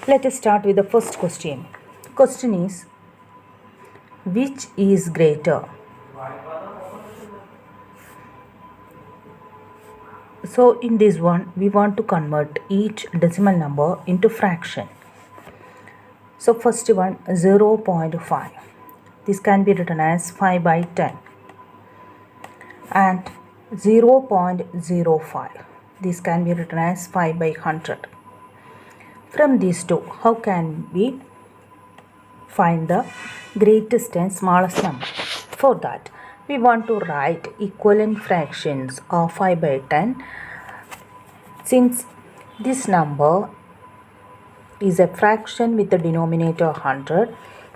Let us start with the first question. Question is, which is greater? So in this one, we want to convert each decimal number into fraction. So first one, 0.5. This can be written as 5 by 10. And 0.05. This can be written as 5 by 100. From these two, how can we find the greatest and smallest number? For that, we want to write equivalent fractions of 5 by 10. Since this number is a fraction with the denominator 100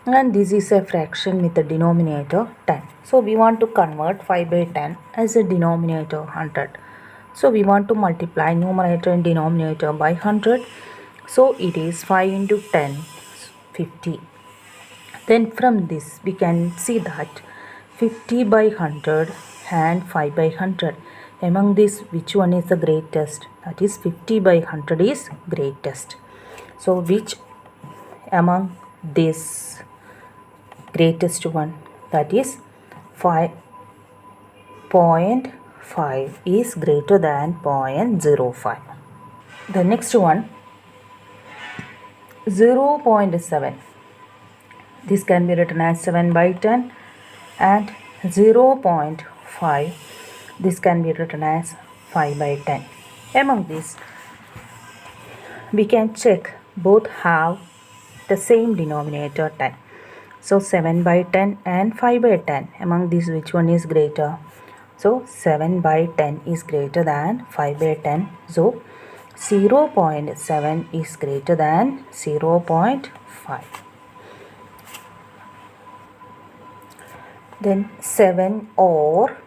and this is a fraction with the denominator 10. So we want to convert 5 by 10 as a denominator 100. So we want to multiply numerator and denominator by 100. So it is 5 into 10, 50. Then from this we can see that 50 by 100 and 5 by 100. Among these, which one is the greatest? That is 50 by 100 is greatest. So which among this greatest one? That is 5.5 is greater than 0.05. The next one, 0.7. This can be written as 7 by 10 and 0.5. This can be written as 5 by 10. Among these, we can check both have the same denominator 10. So 7 by 10 and 5 by 10. Among these, which one is greater? So 7 by 10 is greater than 5 by 10. So 0.7 is greater than 0.5. Then 7 or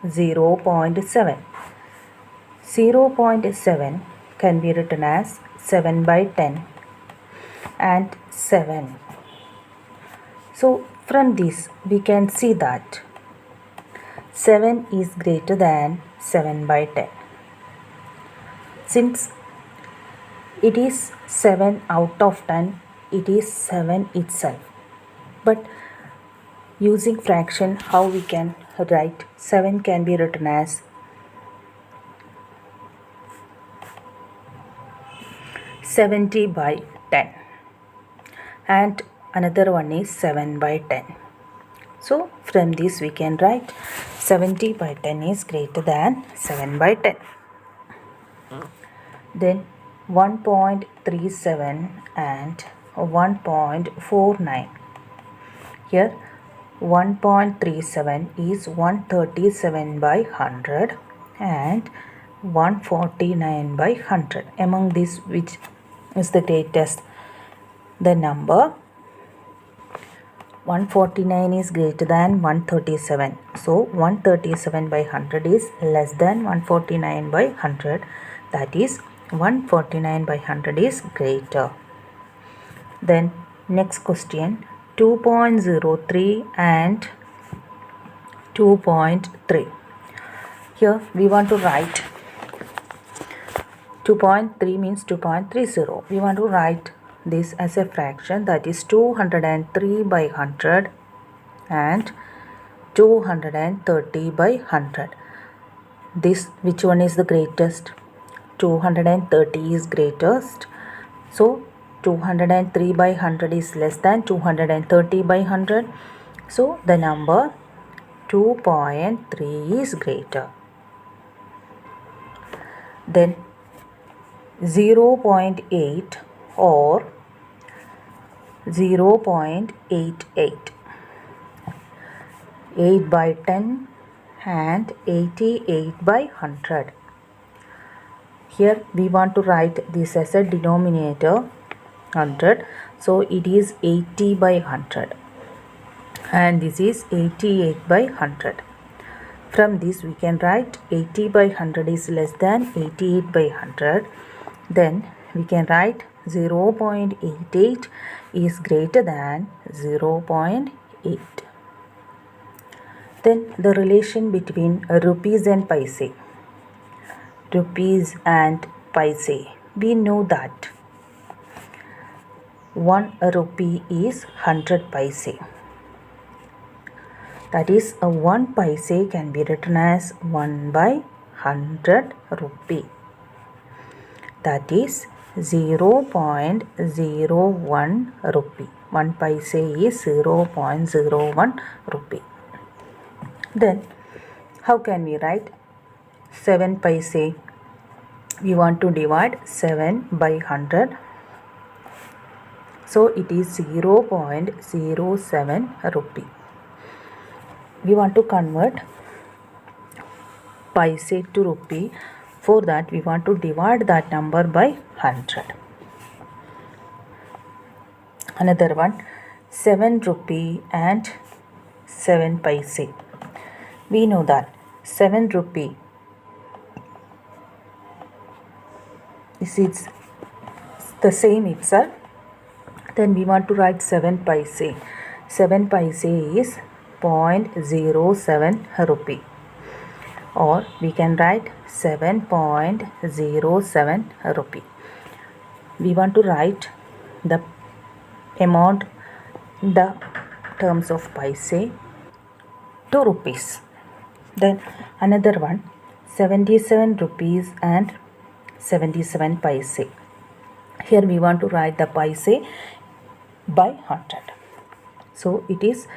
0.7. 0.7 can be written as 7 by 10 and 7. So from this we can see that 7 is greater than 7 by 10. Since it is 7 out of 10, it is 7 itself. But using fraction, how we can write? 7 can be written as 70 by 10 and another one is 7 by 10. So from this we can write 70 by 10 is greater than 7 by 10. Then 1.37 and 1.49. Here 1.37 is 137 by 100 and 149 by 100. Among these, which is the greatest? The number 149 is greater than 137. So 137 by 100 is less than 149 by 100. That is 149 by 100 is greater. Then next question, 2.03 and 2.3. Here we want to write 2.3 means 2.30. We want to write this as a fraction, that is 203 by 100 and 230 by 100. This, which one is the greatest? 230 is greatest. So 203 by 100 is less than 230 by 100. So the number 2.3 is greater. Then 0.8 or 0.88. 8 by 10 and 88 by 100. Here we want to write this as a denominator 100. So it is 80 by 100 and this is 88 by 100. From this we can write 80 by 100 is less than 88 by 100. Then we can write 0.88 is greater than 0.8. Then the relation between rupees and paise. Rupees and paise. We know that 1 rupee is 100 paise. That is, a 1 paise can be written as 1 by 100 rupee. That is 0.01 rupee. 1 paise is 0.01 rupee. Then how can we write 7 paise? We want to divide 7 by 100. So it is 0.07 rupee. We want to convert paise to rupee. For that we want to divide that number by 100. Another one, 7 rupee and 7 paise. We know that 7 rupee is the same itself. Then we want to write 7 paise. 7 paise is 0.07 rupee. Or we can write 7.07 rupee. We want to write the amount in the terms of paise to rupees. Then another one, 77 rupees and 77 paise. Here we want to write the paise by 100. So it is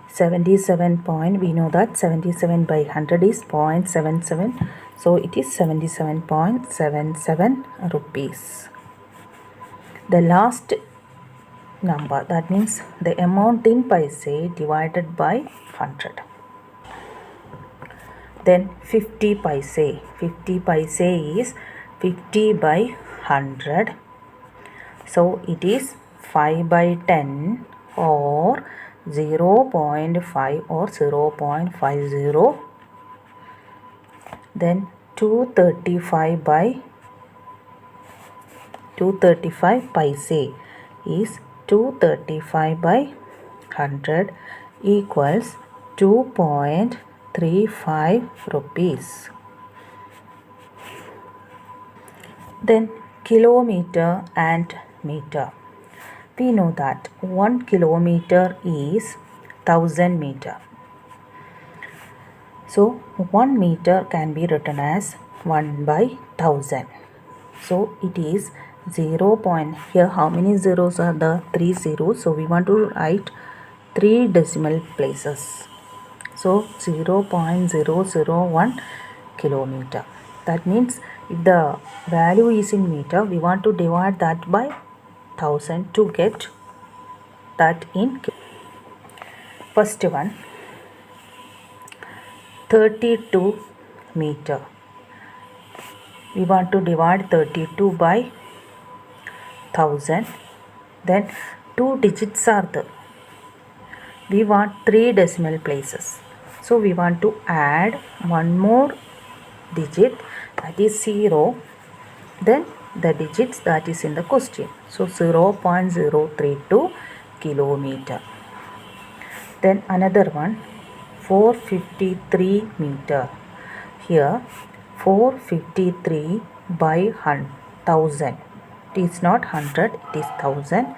77 point, we know that 77 by 100 is 0.77. So it is 77.77 rupees. The last number, that means the amount in paise divided by 100. Then 50 paise. 50 paise is 50 by 100. So it is 5 by 10 or 0.5 or 0.50. Then 235 paise is 235 by 100 equals 2.35 rupees. Then kilometer and meter. We know that 1 kilometer is 1000 meter. So 1 meter can be written as 1 by 1000. So it is 0. Here how many zeros are there? 3 zeros. So we want to write 3 decimal places. So 0.001 kilometer. That means if the value is in meter, we want to divide that by 1000 to get that in. First one, 32 meter. We want to divide 32 by 1000. Then 2 digits are there. We want 3 decimal places. So we want to add one more digit, that is 0. Then the digits that is in the question. So 0.032 kilometer. Then another one, 453 meter. Here 453 by 1000. It is not 100, it is 1000.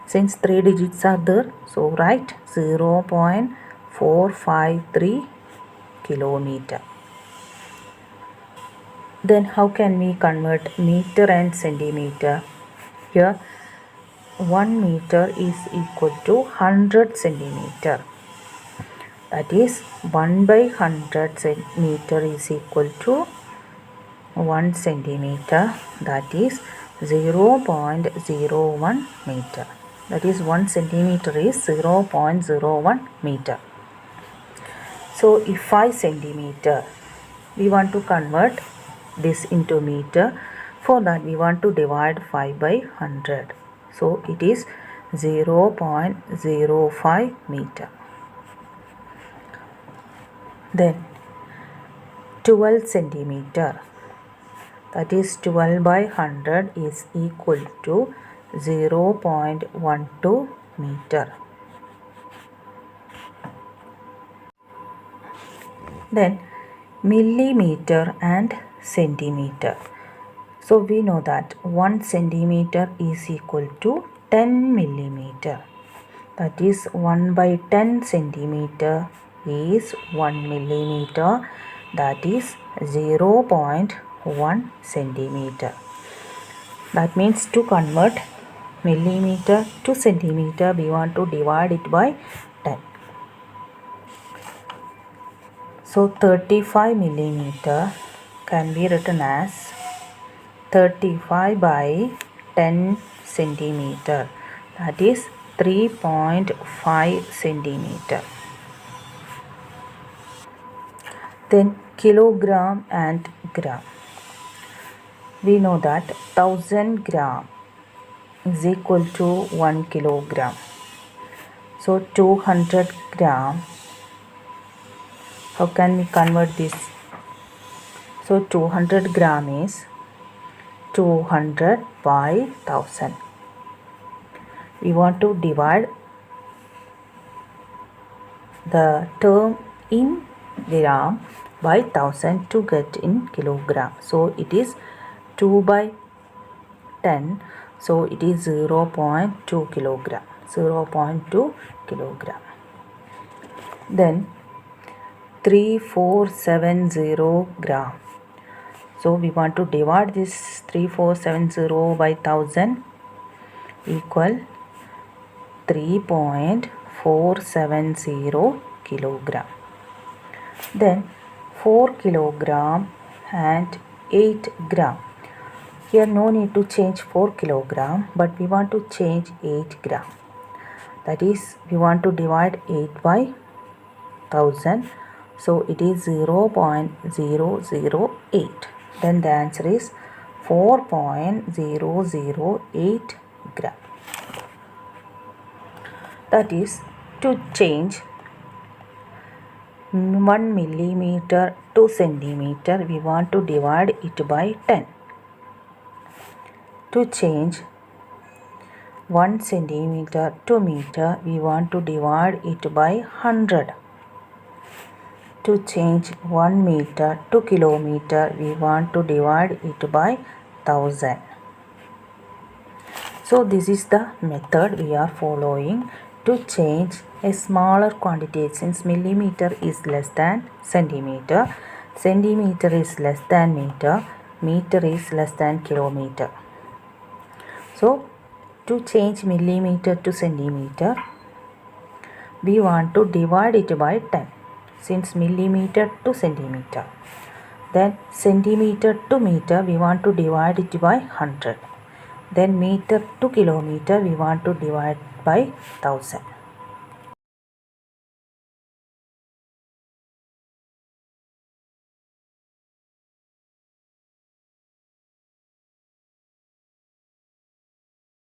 Since 3 digits are there, so write 0.453 kilometer. Then how can we convert meter and centimeter? Here 1 meter is equal to 100 centimeter. That is 1 by 100 centimeter is equal to 1 centimeter. That is 0.01 meter. That is 1 centimeter is 0.01 meter. So if 5 centimeter, we want to convert this into meter. For that we want to divide 5 by 100. So it is 0.05 meter. Then 12 centimeter. That is 12 by 100 is equal to 0.12 meter. Then millimeter and centimeter. So we know that 1 centimeter is equal to 10 millimeter. That is 1 by 10 centimeter is 1 millimeter. That is 0.1 centimeter. That means to convert millimeter to centimeter, we want to divide it by 10. So 35 millimeter can be written as 35 by 10 centimeter. That is 3.5 centimeter. Then kilogram and gram. We know that 1000 gram is equal to 1 kilogram. So 200 gram, how can we convert this? So 200 gram is 200 by 1000. We want to divide the term in gram by 1000 to get in kilogram. So it is 2 by 10. So it is 0.2 kilogram. 0.2 kilogram. Then 3470 gram. So we want to divide this 3470 by 1000 equal 3.470 kilogram. Then 4 kilogram and 8 gram. Here no need to change 4 kilogram, but we want to change 8 gram. That is, we want to divide 8 by 1000. So it is 0.008. Then the answer is 4.008 gram. That is, to change 1 millimeter to centimeter, we want to divide it by 10. To change 1 centimeter to meter, we want to divide it by 100. To change 1 meter to kilometer, we want to divide it by 1000. So this is the method we are following to change a smaller quantity, since millimeter is less than centimeter, centimeter is less than meter, meter is less than kilometer. So to change millimeter to centimeter, we want to divide it by 10, since millimeter to centimeter. Then centimeter to meter, we want to divide it by 100. Then meter to kilometer, we want to divide by 1000.